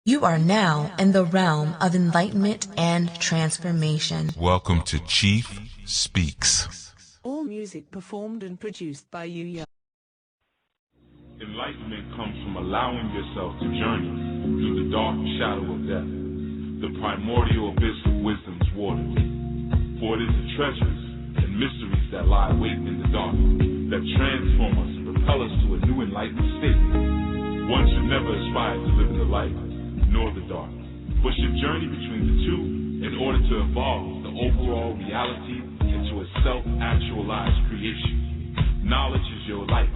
You are now in the realm of enlightenment and transformation. Welcome to Chief Speaks. All music performed and produced by Yuya. Enlightenment comes from allowing yourself to journey through the dark shadow of death, the primordial abyss of wisdom's waters. For it is the treasures and mysteries that lie waiting in the dark that transform us and propel us to a new enlightened state. One should never aspire to live in the light nor the dark, but should journey between the two in order to evolve the overall reality into a self-actualized creation. Knowledge is your light,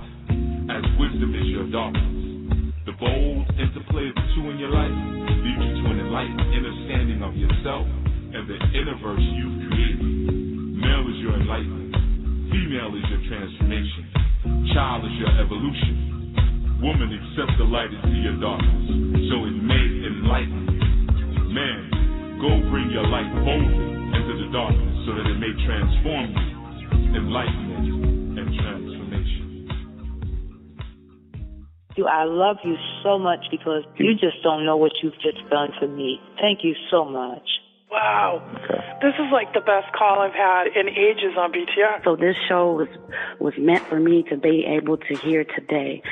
as wisdom is your darkness. The bold interplay of the two in your life leads you to an enlightened understanding of yourself and the inner verse you've created. Male is your enlightenment, female is your transformation, child is your evolution. Woman, accept the light into your darkness, so it may enlighten you. Man, go bring your light boldly into the darkness, so that it may transform you. Enlightenment and transformation. I love you so much because you just don't know what you've just done for me. Thank you so much. Wow. This is like the best call I've had in ages on BTR. So this show was meant for me to be able to hear today,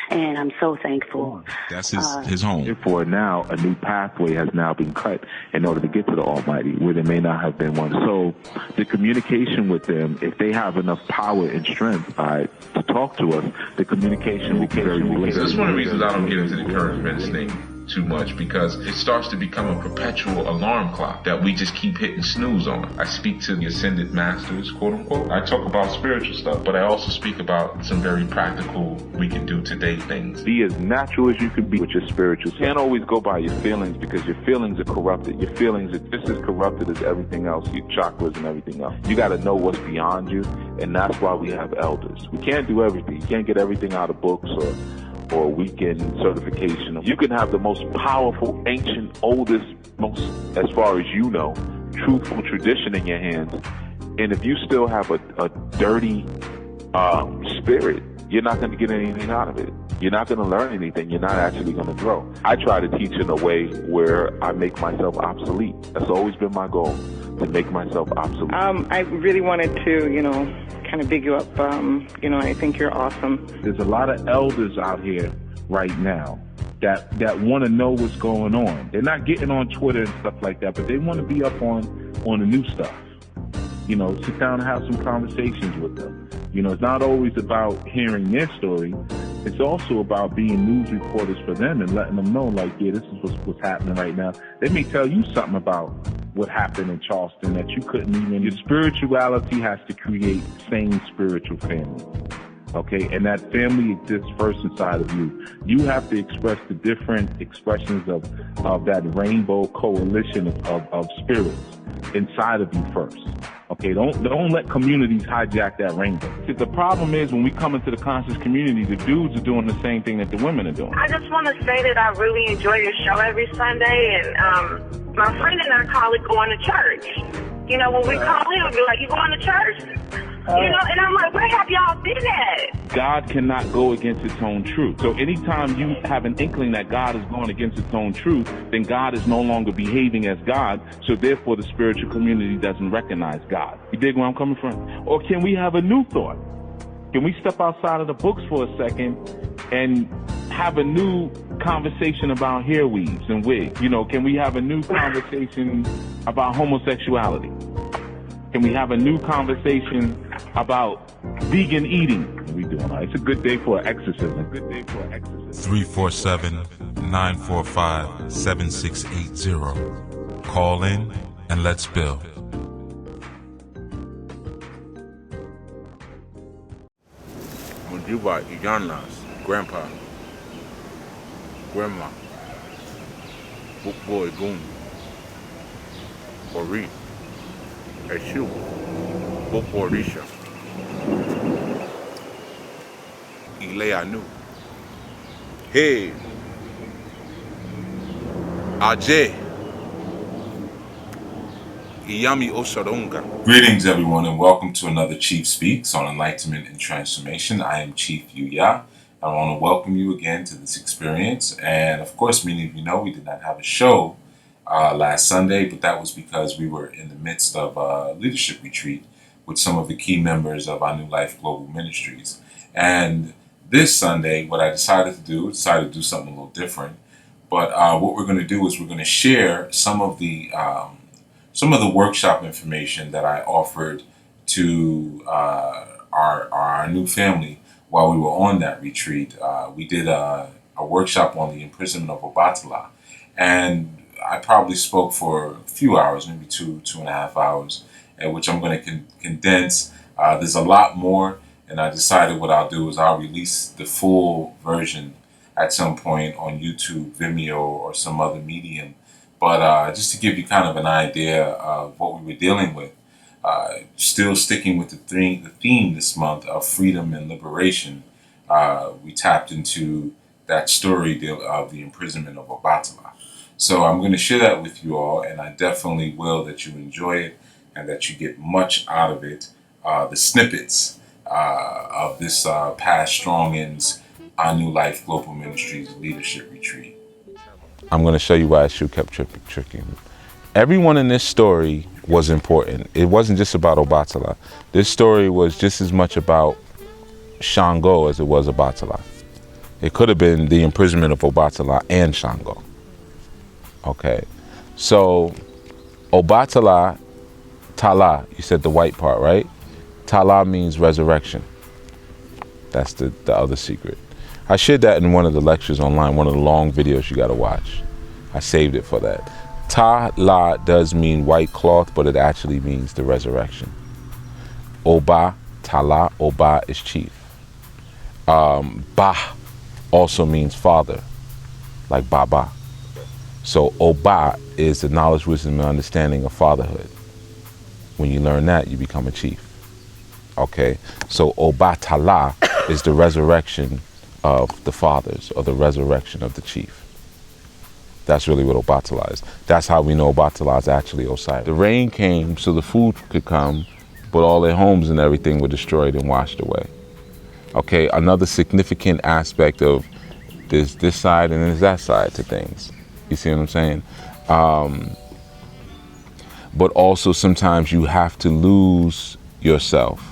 and I'm so thankful. That's his home. Therefore, now a new pathway has now been cut in order to get to the Almighty, where there may not have been one. So the communication with them, if they have enough power and strength to talk to us, the communication will be very So that's one of the reasons I don't get into the current events thing too much, because it starts to become a perpetual alarm clock that we just keep hitting snooze on. I speak to the ascended masters, quote unquote. I talk about spiritual stuff, but I also speak about some very practical, we can do today things. Be as natural as you can be with your spiritual. You can't always go by your feelings, because your feelings are corrupted. Your feelings are just as corrupted as everything else, your chakras and everything else. You got to know what's beyond you, and that's why we have elders. We can't do everything. You can't get everything out of books or weekend certification. You can have the most powerful, ancient, oldest, most, as far as you know, truthful tradition in your hands. And if you still have a dirty spirit, you're not going to get anything out of it. You're not going to learn anything. You're not actually going to grow. I try to teach in a way where I make myself obsolete. That's always been my goal, to make myself obsolete. I really wanted to, kind of big you up. I think you're awesome. There's a lot of elders out here right now that want to know what's going on. They're not getting on Twitter and stuff like that, but they want to be up on the new stuff. Sit down and have some conversations with them. It's not always about hearing their story. It's also about being news reporters for them and letting them know, like, yeah, this is what's happening right now. They may tell you something about what happened in Charleston that you couldn't even. Your spirituality has to create sane spiritual family. Okay, and that family exists first inside of you. You have to express the different expressions of that rainbow coalition of spirits inside of you first. Okay, don't let communities hijack that rainbow. See, the problem is when we come into the conscious community, the dudes are doing the same thing that the women are doing. I just want to say that I really enjoy your show every Sunday, and my friend and I call it going to church. When we call in, we'll be like, you going to church? And I'm like, where have y'all been at? God cannot go against its own truth. So anytime you have an inkling that God is going against its own truth, then God is no longer behaving as God. So therefore, the spiritual community doesn't recognize God. You dig where I'm coming from? Or can we have a new thought? Can we step outside of the books for a second and have a new conversation about hair weaves and wigs? Can we have a new conversation about homosexuality? Can we have a new conversation about vegan eating? We doing all right. It's a good day for an exorcism. 347-945-7680. Call in and let's build. Majuba Iyanas, Grandpa, Grandma, Book Boy Goon, Ori, Eshu, Book Orisha, Ileanu, Hey, Ajay, Iyami Osaronga. Greetings, everyone, and welcome to another Chief Speaks on Enlightenment and Transformation. I am Chief Yuya. I want to welcome you again to this experience. And of course, many of you know we did not have a show last Sunday, but that was because we were in the midst of a leadership retreat with some of the key members of our New Life Global Ministries. And this Sunday, what I decided to do something a little different. But what we're going to do is we're going to share some of the workshop information that I offered to our new family while we were on that retreat. We did a workshop on the imprisonment of Obatala, and I probably spoke for a few hours, maybe 2.5 hours, which I'm going to condense. There's a lot more, and I decided what I'll do is I'll release the full version at some point on YouTube, Vimeo, or some other medium. But just to give you kind of an idea of what we were dealing with, still sticking with the theme this month of freedom and liberation, we tapped into that story of the imprisonment of Obatala. So I'm going to share that with you all, and I definitely will that you enjoy it and that you get much out of it. The snippets of this past Strong Ends, our New Life Global Ministries Leadership Retreat. I'm going to show you why Shu kept tricking. Everyone in this story was important. It wasn't just about Obatala. This story was just as much about Shango as it was Obatala. It could have been the imprisonment of Obatala and Shango. Okay, so Obatala, Tala, you said the white part, right? Tala means resurrection. That's the other secret. I shared that in one of the lectures online, one of the long videos you got to watch. I saved it for that. Ta-la does mean white cloth, but it actually means the resurrection. Oba, Tala, Oba is chief. Ba also means father, like Baba. So Oba is the knowledge, wisdom, and understanding of fatherhood. When you learn that, you become a chief. Okay, so Obatala is the resurrection of the fathers, or the resurrection of the chief. That's really what Obatala is. That's how we know Obatala is actually Osiris. The rain came so the food could come, but all their homes and everything were destroyed and washed away. Okay, another significant aspect of this side and there's that side to things. You see what I'm saying? But also sometimes you have to lose yourself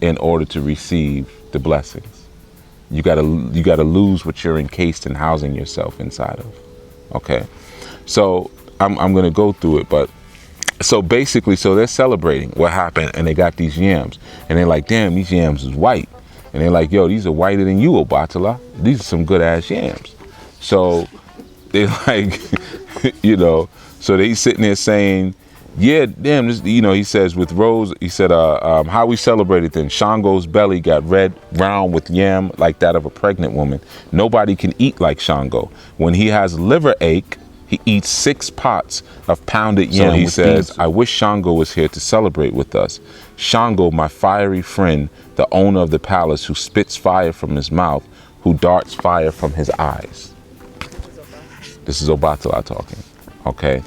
in order to receive the blessings. You gotta lose what you're encased in housing yourself inside of. Okay, so I'm gonna go through it, but so basically, so they're celebrating what happened, and they got these yams, and they're like, damn, these yams is white, and they're like, yo, these are whiter than you, Obatala. These are some good ass yams. So they're like, you know, so they sitting there saying, yeah, damn, this, you know, he says with Rose, he said, how we celebrated then. Shango's belly got red, round with yam like that of a pregnant woman. Nobody can eat like Shango. When he has liver ache, he eats 6 pots of pounded yam. So he says, I wish Shango was here to celebrate with us. Shango, my fiery friend, the owner of the palace, who spits fire from his mouth, who darts fire from his eyes. This is Obatala talking, okay?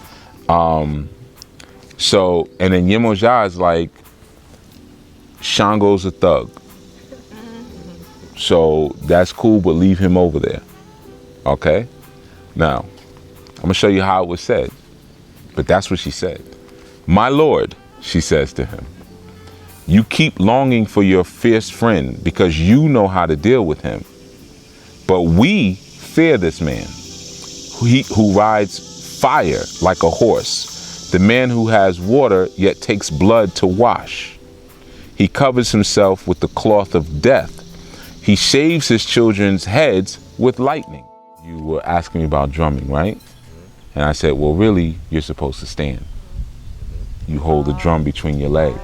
So, and then Yemoja is like, Shango's a thug. So that's cool, but leave him over there. Okay? Now, I'm gonna show you how it was said. But that's what she said. My lord, she says to him, you keep longing for your fierce friend because you know how to deal with him. But we fear this man who rides fire like a horse. The man who has water yet takes blood to wash. He covers himself with the cloth of death. He shaves his children's heads with lightning. You were asking me about drumming, right? And I said, well, really, you're supposed to stand. You hold the drum between your legs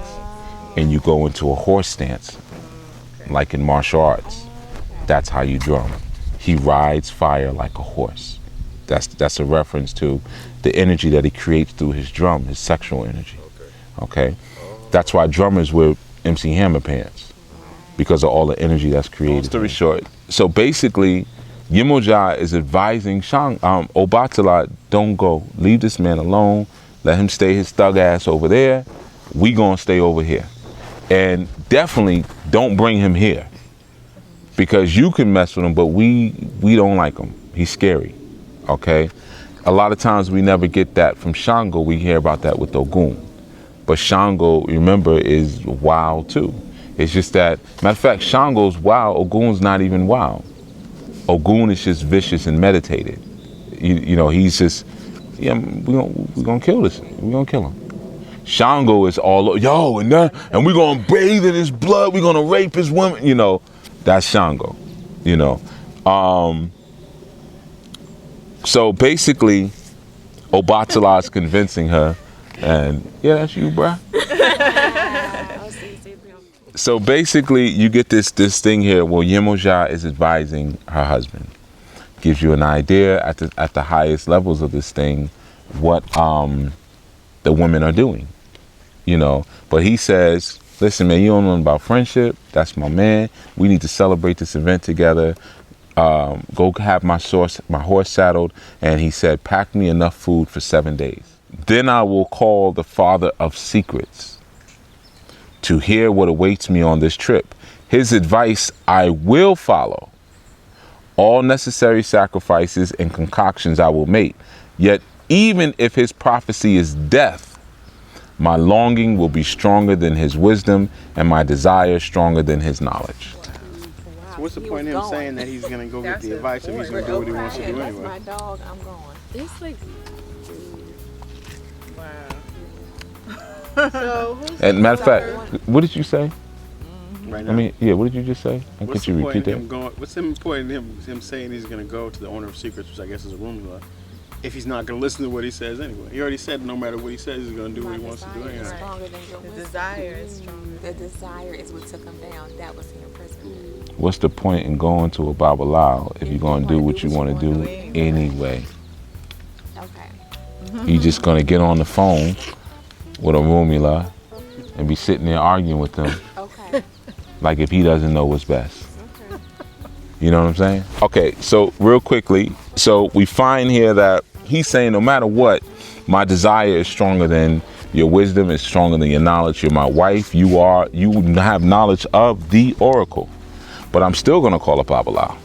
and you go into a horse stance, like in martial arts. That's how you drum. He rides fire like a horse. That's a reference to the energy that he creates through his drum, his sexual energy. Okay? That's why drummers wear MC Hammer pants, because of all the energy that's created. Story short. So basically, Yemoja is advising Obatala, don't go. Leave this man alone. Let him stay his thug ass over there. We gonna stay over here. And definitely don't bring him here. because you can mess with him, but we don't like him. He's scary, okay? A lot of times we never get that from Shango. We hear about that with Ogun. But Shango, remember, is wild too. It's just that, matter of fact, Shango's wild, Ogun's not even wild. Ogun is just vicious and meditated. You know, he's just, yeah, we're gonna kill this. We're gonna kill him. Shango is all, yo, and we're gonna bathe in his blood. We're gonna rape his woman. You know, that's Shango. You know, so basically, Obatala is convincing her, and yeah, that's you, bruh. So basically, you get this thing here. Well, Yemoja is advising her husband. Gives you an idea at the highest levels of this thing what the women are doing, you know. But he says, listen, man, you don't know about friendship. That's my man. We need to celebrate this event together. Go have my horse saddled. And he said, pack me enough food for 7 days. Then I will call the Father of Secrets to hear what awaits me on this trip. His advice I will follow. All necessary sacrifices and concoctions I will make. Yet even if his prophecy is death, my longing will be stronger than his wisdom, and my desire stronger than his knowledge. So what's the point of him saying that he's going to go get the advice if he's going to do what he wants to do anyway? My dog, I'm going. It's like, wow. So And matter of fact, what did you say? Right now. I mean, yeah, what did you just say? Could you repeat that? What's the point of him saying he's going to go to the owner of secrets, which I guess is a room, if he's not going to listen to what he says anyway? He already said no matter what he says, he's going to do what he wants to do anyway. The desire is stronger. The desire is what took him down. That was the imprisonment. What's the point in going to a Babalao if you're going to do what you want to do anyway? Okay. You're just going to get on the phone with a Rumula and be sitting there arguing with him. Okay. Like if he doesn't know what's best. Okay. You know what I'm saying? Okay, so real quickly, so we find here that he's saying no matter what, my desire is stronger than your wisdom, is stronger than your knowledge. You're my wife. You have knowledge of the oracle. But I'm still going to call up Babalao.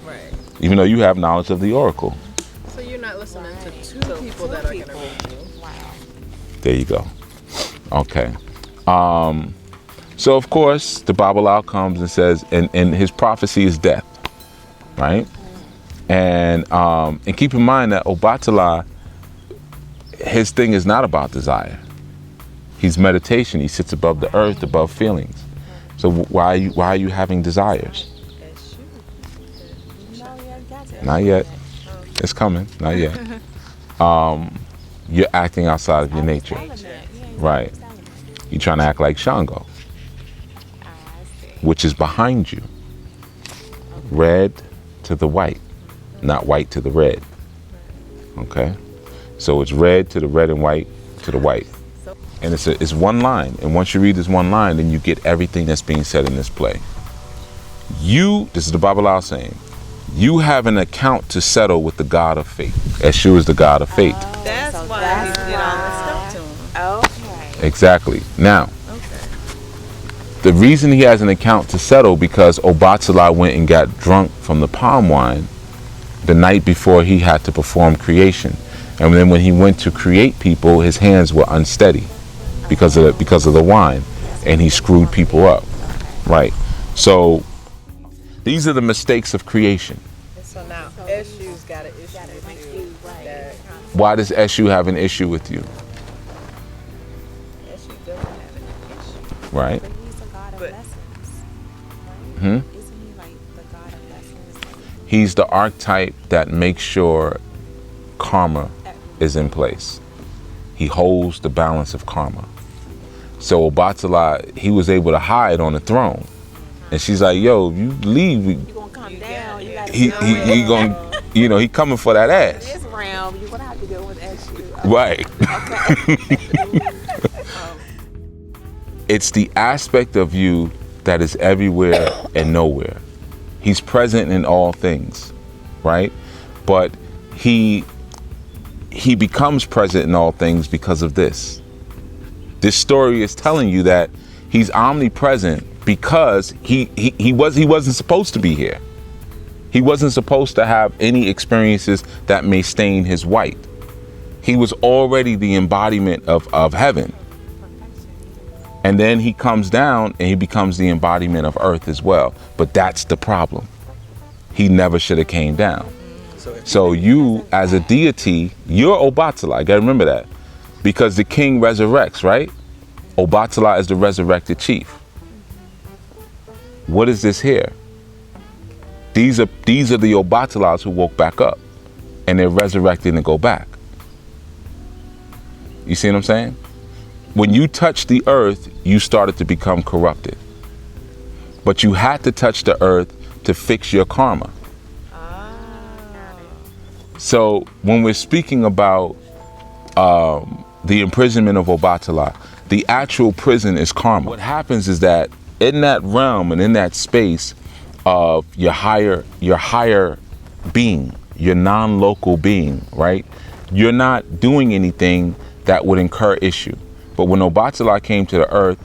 Right. Even though you have knowledge of the oracle. So you're not listening to two people that are going to read you. Wow. There you go. Okay. So of course the Babalao comes and says, and his prophecy is death, right? And keep in mind that Obatala, his thing is not about desire. He's meditation. He sits above the earth, above feelings. So why are you having desires? Not yet. It's coming. Not yet. You're acting outside of your nature. Right. You're trying to act like Shango, which is behind you. Red to the white, not white to the red. Okay? So it's red to the red and white to the white. And it's one line. And once you read this one line, then you get everything that's being said in this play. This is the Babalao saying, you have an account to settle with the God of fate. Eshu is the God of fate. That's why he did all this stuff to him. Okay. Exactly. Now, the reason he has an account to settle because Obatala went and got drunk from the palm wine the night before he had to perform creation. And then when he went to create people, his hands were unsteady because of the wine, and he screwed people up. Right. So these are the mistakes of creation. So now Eshu's got an issue with you. Why does Eshu have an issue with you? Eshu doesn't have an issue. Right. But he's the God of lessons. Right? Hmm? Isn't he like the God of lessons? He's the archetype that makes sure karma is in place. He holds the balance of karma. So Obatala, he was able to hide on the throne. And she's like, yo, you leave. You gonna come down. You gotta He gonna, you know, he coming for that ass. In this realm, you're gonna have to deal with Eshu. Okay. Right. It's the aspect of you that is everywhere and nowhere. He's present in all things, right? But he becomes present in all things because of this. This story is telling you that he's omnipresent, because he wasn't supposed to be here. He wasn't supposed to have any experiences that may stain his white. He was already the embodiment of heaven. And then he comes down and he becomes the embodiment of earth as well. But that's the problem. He never should have came down. So you, as a deity, you're Obatala. I gotta remember that. Because the king resurrects, right? Obatala is the resurrected chief. What is this here? These are the Obatalas who woke back up. And they're resurrected and go back. You see what I'm saying? When you touched the earth, you started to become corrupted. But you had to touch the earth to fix your karma. So when we're speaking about the imprisonment of Obatala, the actual prison is karma. What happens is that in that realm and in that space of your higher being, your non-local being, right? You're not doing anything that would incur issue. But when Obatala came to the earth,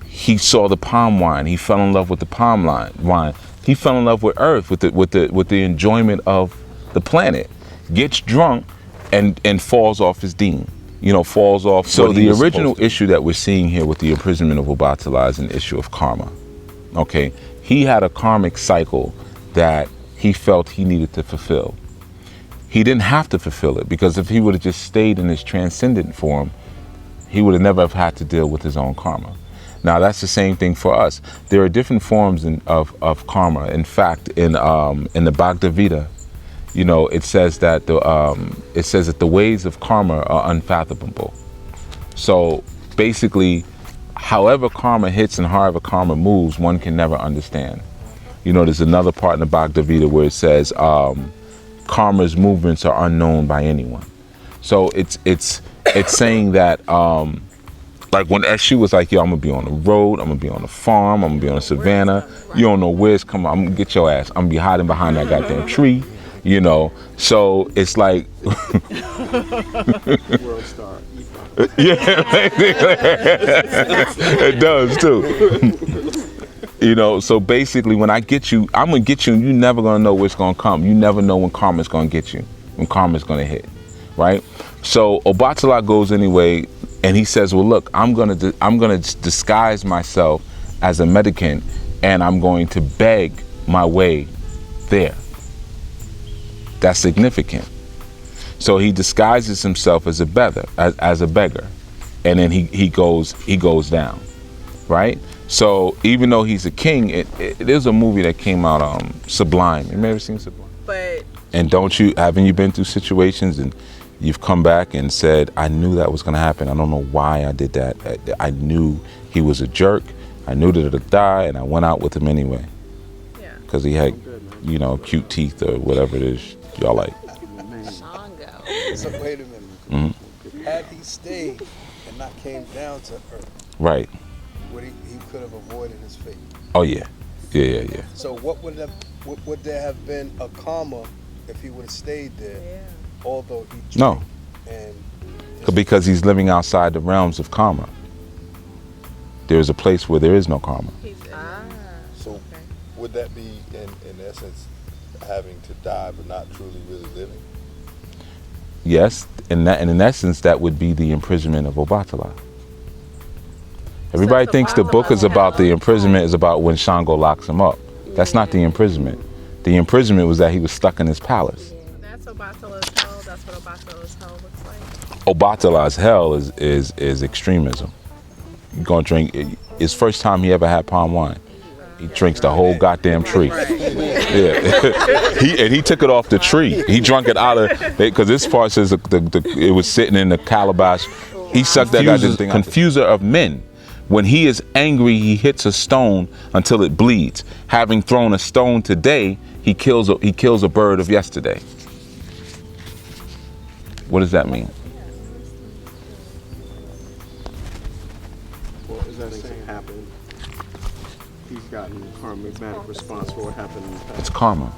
he saw the palm wine. He fell in love with the palm wine. He fell in love with earth, with the enjoyment of the planet. Gets drunk and falls off his deen. You know, falls off. So the original issue that we're seeing here with the imprisonment of Obatala is an issue of karma. Okay, he had a karmic cycle that he felt he needed to fulfill. He didn't have to fulfill it, because if he would have just stayed in his transcendent form, he would have never have had to deal with his own karma. Now that's the same thing for us. There are different forms of karma. In fact, in the Bhagavad Gita, you know, it says that the ways of karma are unfathomable. So basically, however karma hits and however karma moves, one can never understand. You know, there's another part in the Bhagavad Gita where it says karma's movements are unknown by anyone. So it's saying that like when Eshu was like, yo, I'm gonna be on the road, I'm gonna be on the farm, I'm gonna be on the savannah, you don't know where it's coming, I'm gonna get your ass, I'm gonna be hiding behind that goddamn tree, you know. So it's like World star. Yeah, it does too. You know, so basically when I get you, I'm gonna get you and you're never gonna know what's gonna come. You never know when karma's gonna get you, when karma's gonna hit, right? So Obatala goes anyway, and he says, well, look, I'm gonna disguise myself as a mendicant, and I'm going to beg my way there. That's significant. So he disguises himself as a beggar, and then he goes down, right? So even though he's a king, there's a movie that came out, Sublime. You may have seen Sublime. But and haven't you been through situations and you've come back and said, I knew that was going to happen. I don't know why I did that. I knew he was a jerk. I knew that it'd die, and I went out with him anyway. Yeah. Because he had, you know, cute teeth or whatever it is y'all like. So wait a minute. Mm-hmm. Had he stayed and not came down to earth, right, he could have avoided his fate. Oh yeah. So what would there have been a karma if he would have stayed there? Yeah. Although he drank. No. And because he's living outside the realms of karma. There is a place where there is no karma. So would that be in essence having to die but not truly really living? Yes, and in essence that would be the imprisonment of Obatala. Everybody thinks the book is about the imprisonment is about when Shango locks him up. That's not the imprisonment. The imprisonment was that he was stuck in his palace. That's Obatala's hell. That's what Obatala's hell looks like. Obatala's hell is extremism. You're gonna drink. It's first time he ever had palm wine. He drinks the whole goddamn tree. Yeah, he took it off the tree. He drank it out of because this part says it was sitting in the calabash. He sucked that goddamn thing. Confuser of men. When he is angry, he hits a stone until it bleeds. Having thrown a stone today, he kills a bird of yesterday. What does that mean? Well, is that thing happened? He's gotten a karmic response for what happened in the past. It's karma.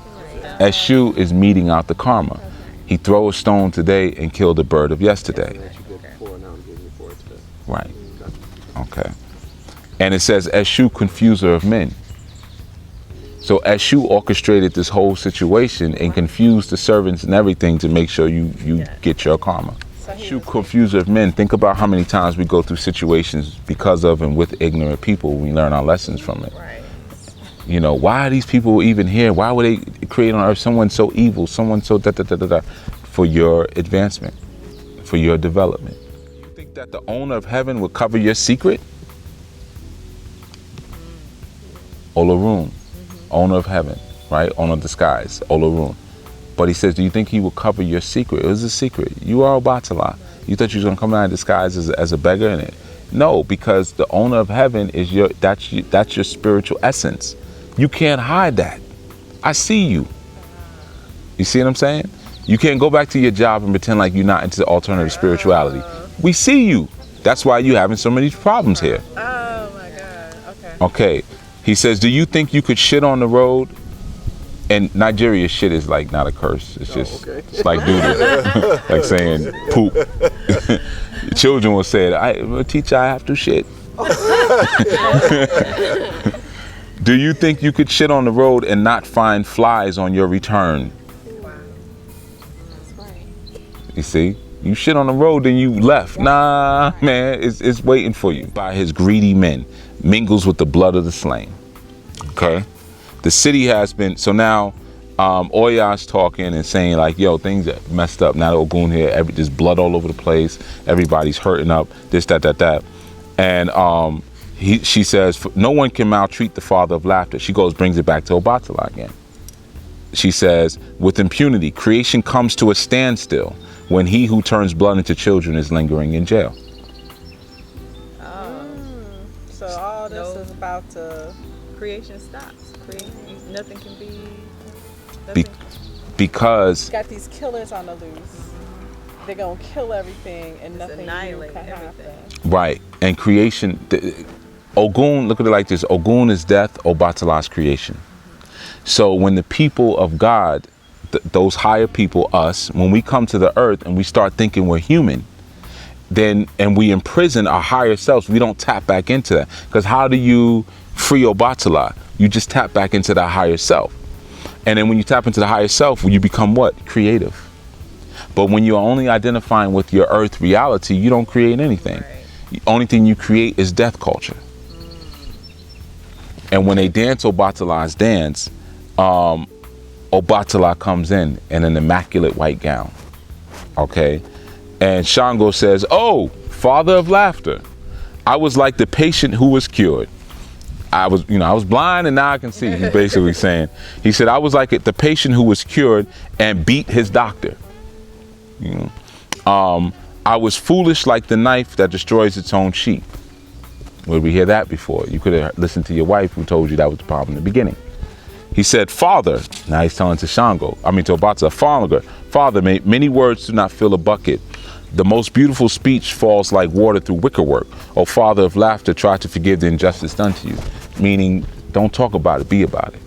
Eshu is meeting out the karma. He throws a stone today and killed a bird of yesterday. That you did before, now I'm giving you for it today. Right. Okay. And it says, Eshu, confuser of men. So Eshu orchestrated this whole situation and confused the servants and everything to make sure you get your karma. Eshu, confuser of men. Think about how many times we go through situations because of and with ignorant people. We learn our lessons from it. Right. You know, why are these people even here? Why would they create on earth someone so evil, someone so da-da-da-da-da? For your advancement, for your development. You think that the owner of heaven would cover your secret? Olorun, owner of heaven, right? Owner of the skies, Olorun. But he says, do you think he will cover your secret? It was a secret. You are Obatala. You thought you was gonna come out in disguise as a beggar in it? No, because the owner of heaven is that's your spiritual essence. You can't hide that. I see you. You see what I'm saying? You can't go back to your job and pretend like you're not into alternative spirituality. We see you. That's why you're having so many problems here. Oh my God. Okay. Okay. He says, do you think you could shit on the road? And Nigeria, shit is like not a curse. It's just, it's like doodle. Like saying poop. Children will say it. Teacher, I have to shit. Do you think you could shit on the road and not find flies on your return? You see, you shit on the road, then you left. Nah, man, it's waiting for you. By his greedy men, mingles with the blood of the slain. Okay, the city has been, so now Oya's talking and saying like, yo, things are messed up. Now the Ogun here, there's blood all over the place. Everybody's hurting up, this, that. And she says, no one can maltreat the father of laughter. She brings it back to Obatala again. She says, with impunity, creation comes to a standstill when he who turns blood into children is lingering in jail. So all this is about creation stops. Nothing can be. Because Got these killers on the loose. They're gonna kill everything and nothing new can happen. Right, and creation. Ogun, look at it like this: Ogun is death, Obatala's creation. So when the people of God, those higher people, us, when we come to the earth and we start thinking we're human, and we imprison our higher selves, we don't tap back into that. Because how do you free Obatala? You just tap back into that higher self. And then when you tap into the higher self, you become what? Creative. But when you're only identifying with your earth reality, you don't create anything. The only thing you create is death culture. And when they dance Obatala's dance, Obatala comes in an immaculate white gown. Okay? And Shango says, oh, father of laughter, I was like the patient who was cured. I was blind and now I can see. He's basically saying, he said, I was like the patient who was cured and beat his doctor. I was foolish like the knife that destroys its own sheath. Where we hear that before? You could have listened to your wife who told you that was the problem in the beginning. He said, Father, now he's telling to Obatala, Father, many words do not fill a bucket. The most beautiful speech falls like water through wickerwork. O father of laughter, try to forgive the injustice done to you. Meaning, don't talk about it, be about it.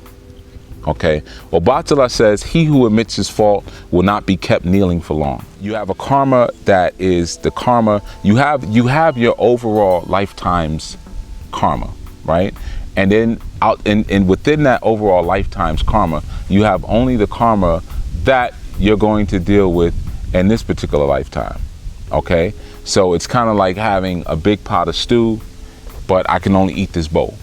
Okay? Obatala says, he who admits his fault will not be kept kneeling for long. You have a karma that is the karma. You have your overall lifetime's karma, right? And then and within that overall lifetime's karma, you have only the karma that you're going to deal with in this particular lifetime. Okay? So it's kind of like having a big pot of stew, but I can only eat this bowl.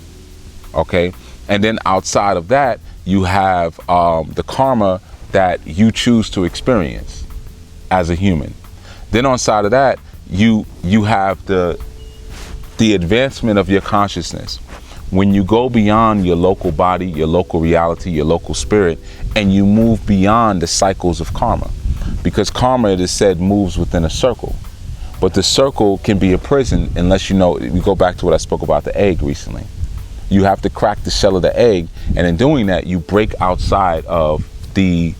Okay? And then outside of that, you have the karma that you choose to experience as a human. Then on side of that, you have the advancement of your consciousness. When you go beyond your local body, your local reality, your local spirit, and you move beyond the cycles of karma. Because karma, it is said, moves within a circle. But the circle can be a prison unless we go back to what I spoke about the egg recently. You have to crack the shell of the egg, and in doing that, you break outside of the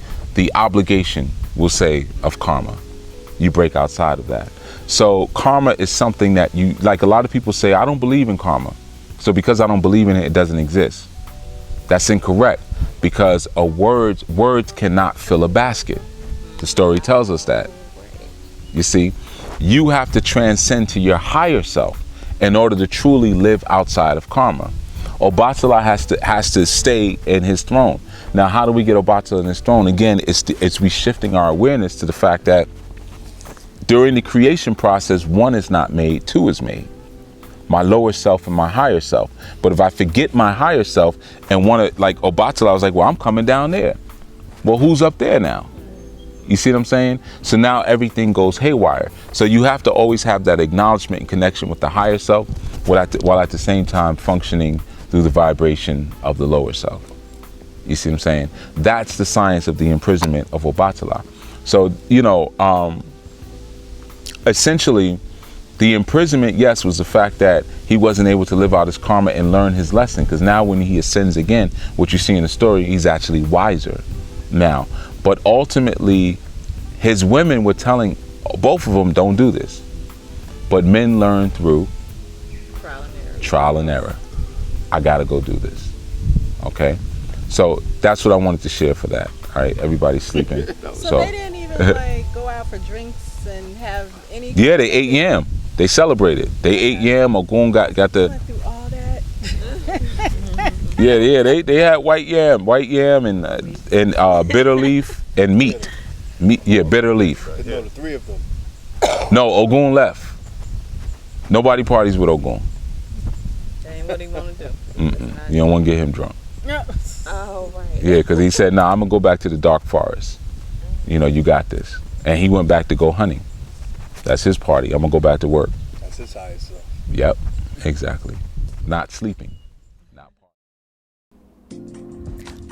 obligation, we'll say, of karma. You break outside of that. So karma is something that like a lot of people say, I don't believe in karma. So because I don't believe in it, it doesn't exist. That's incorrect, because words cannot fill a basket. The story tells us that. You see, you have to transcend to your higher self in order to truly live outside of karma. Obatala has to stay in his throne. Now, how do we get Obatala in his throne? Again, it's we shifting our awareness to the fact that during the creation process, one is not made, two is made. My lower self and my higher self. But if I forget my higher self and want to, like Obatala, I was like, well, I'm coming down there. Well, who's up there now? You see what I'm saying? So now everything goes haywire. So you have to always have that acknowledgement and connection with the higher self while at the same time functioning through the vibration of the lower self. You see what I'm saying? That's the science of the imprisonment of Obatala. So, you know, essentially, the imprisonment, yes, was the fact that he wasn't able to live out his karma and learn his lesson. Because now when he ascends again, what you see in the story, he's actually wiser now. But ultimately, his women were telling, both of them, don't do this. But men learn through trial and error. I gotta go do this. Okay? So that's what I wanted to share for that. All right, everybody's sleeping. So they didn't even like go out for drinks and have any. Yeah, they ate yam. They celebrated. They ate yam. Ogun got the. Went through all that. Yeah. They had white yam and bitter leaf and meat. Yeah, bitter leaf. No, the three of them. No, Ogun left. Nobody parties with Ogun. That ain't what he want to do. You don't want to get him drunk. Oh, right. Yeah, because he said, nah, I'm going to go back to the dark forest. You know, you got this. And he went back to go hunting. That's his party. I'm going to go back to work. That's his highest self. Yep, exactly. Not sleeping.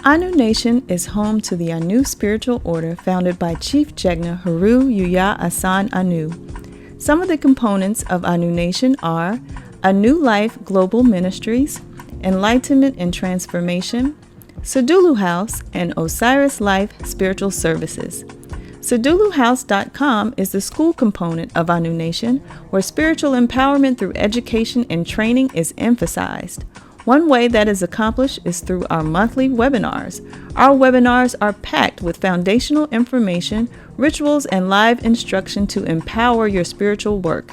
Anu Nation is home to the Anu spiritual order founded by Chief Jegna Haru Yuya Asan Anu. Some of the components of Anu Nation are A New Life Global Ministries, Enlightenment and Transformation, Sadulu House, and Osiris Life Spiritual Services. SaduluHouse.com is the school component of Anu Nation, where spiritual empowerment through education and training is emphasized. One way that is accomplished is through our monthly webinars. Our webinars are packed with foundational information, rituals, and live instruction to empower your spiritual work.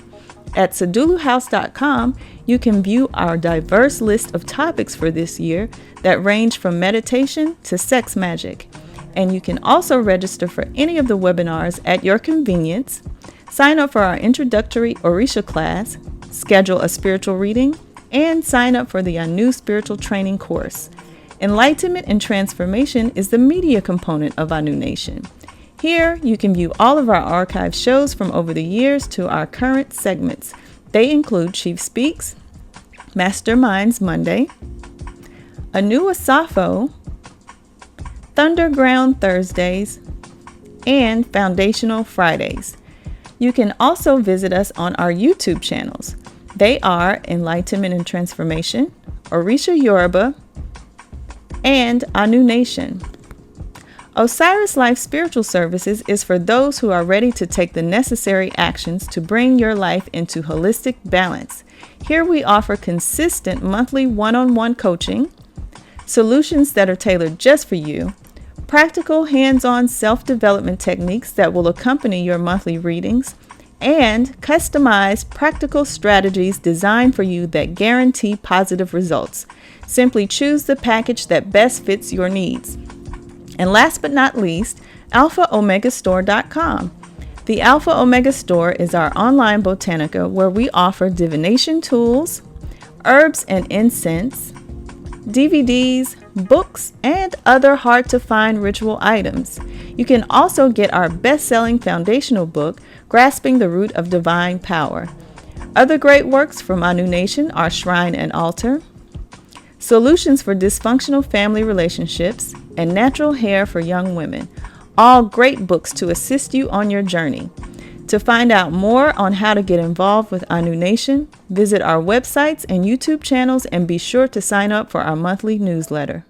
At SaduluHouse.com, you can view our diverse list of topics for this year that range from meditation to sex magic. And you can also register for any of the webinars at your convenience, sign up for our introductory Orisha class, schedule a spiritual reading, and sign up for the Anu Spiritual Training course. Enlightenment and Transformation is the media component of Anu Nation. Here, you can view all of our archive shows from over the years to our current segments. They include Chief Speaks, Masterminds Monday, Anu Asafo, Thunderground Thursdays, and Foundational Fridays. You can also visit us on our YouTube channels. They are Enlightenment and Transformation, Orisha Yoruba, and Anu Nation. Osiris Life Spiritual Services is for those who are ready to take the necessary actions to bring your life into holistic balance. Here we offer consistent monthly one-on-one coaching, solutions that are tailored just for you, practical hands-on self-development techniques that will accompany your monthly readings, and customized practical strategies designed for you that guarantee positive results. Simply choose the package that best fits your needs. And last but not least, AlphaOmegaStore.com. The Alpha Omega Store is our online botanica where we offer divination tools, herbs and incense, DVDs, books, and other hard-to-find ritual items. You can also get our best-selling foundational book, Grasping the Root of Divine Power. Other great works from Anu Nation are Shrine and Altar, Solutions for Dysfunctional Family Relationships, and Natural Hair for Young Women. All great books to assist you on your journey. To find out more on how to get involved with Anu Nation, visit our websites and YouTube channels and be sure to sign up for our monthly newsletter.